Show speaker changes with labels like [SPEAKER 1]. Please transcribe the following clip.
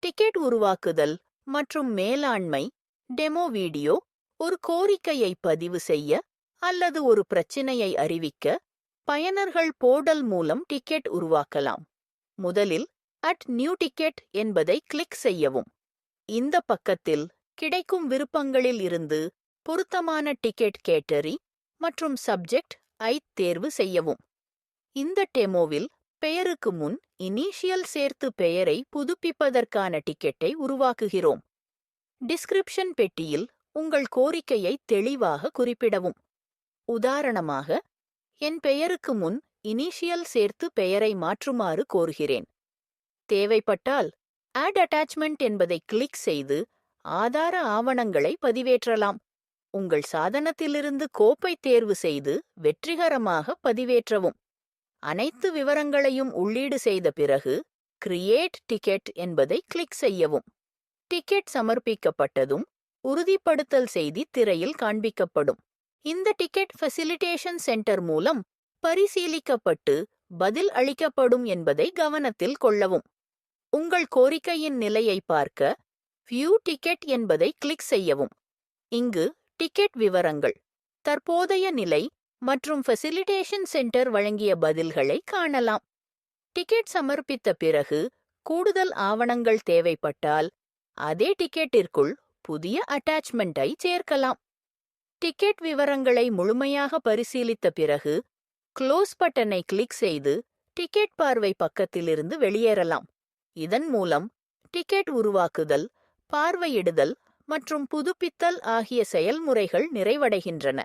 [SPEAKER 1] Ticket உருவாக்குதல் மற்றும் மேலாண்மை டெமோ வீடியோ ஒரு கோரிக்கையை பதிவு செய்ய அல்லது ஒரு பிரச்சினையை அறிவிக்க பயனர்கள் போர்டல் மூலம் டிக்கெட் உருவாக்கலாம். முதலில் நியூ டிக்கெட் என்பதை கிளிக் செய்யவும். இந்த பக்கத்தில் கிடைக்கும் விருப்பங்களில் இருந்து பொருத்தமான டிக்கெட் கேட்டகரி மற்றும் சப்ஜெக்ட் ஐ தேர்வு செய்யவும். இந்த டெமோவில் பெயருக்கு முன் இனிஷியல் சேர்த்து பெயரை புதுப்பிப்பதற்கான டிக்கெட்டை உருவாக்குகிறோம். டிஸ்கிரிப்ஷன் பெட்டியில் உங்கள் கோரிக்கையை தெளிவாக குறிப்பிடவும். உதாரணமாக, என் பெயருக்கு முன் இனிஷியல் சேர்த்து பெயரை மாற்றுமாறு கோருகிறேன். தேவைப்பட்டால் ஆட் அட்டாச்மெண்ட் என்பதை கிளிக் செய்து ஆதார ஆவணங்களை பதிவேற்றலாம். உங்கள் சாதனத்திலிருந்து கோப்பை தேர்வு செய்து வெற்றிகரமாக பதிவேற்றவும். அனைத்து விவரங்களையும் உள்ளீடு செய்த பிறகு கிரியேட் டிக்கெட் என்பதை கிளிக் செய்யவும். டிக்கெட் சமர்ப்பிக்கப்பட்டதும் உறுதிப்படுத்தல் செய்தி திரையில் காண்பிக்கப்படும். இந்த டிக்கெட் ஃபெசிலிட்டேஷன் சென்டர் மூலம் பரிசீலிக்கப்பட்டு பதில் அளிக்கப்படும் என்பதை கவனத்தில் கொள்ளவும். உங்கள் கோரிக்கையின் நிலையை பார்க்க வியூ டிக்கெட் என்பதை கிளிக் செய்யவும். இங்கு டிக்கெட் விவரங்கள், தற்போதைய நிலை மற்றும் ஃபெசிலிட்டேஷன் சென்டர் வழங்கிய பதில்களை காணலாம். டிக்கெட் சமர்ப்பித்த பிறகு கூடுதல் ஆவணங்கள் தேவைப்பட்டால் அதே டிக்கெட்டிற்குள் புதிய அட்டாச்மெண்ட்டை சேர்க்கலாம். டிக்கெட் விவரங்களை முழுமையாக பரிசீலித்த பிறகு க்ளோஸ் பட்டனை கிளிக் செய்து டிக்கெட் பார்வை பக்கத்திலிருந்து வெளியேறலாம். இதன் மூலம் டிக்கெட் உருவாக்குதல், பார்வையிடுதல் மற்றும் புதுப்பித்தல் ஆகிய செயல்முறைகள் நிறைவடைகின்றன.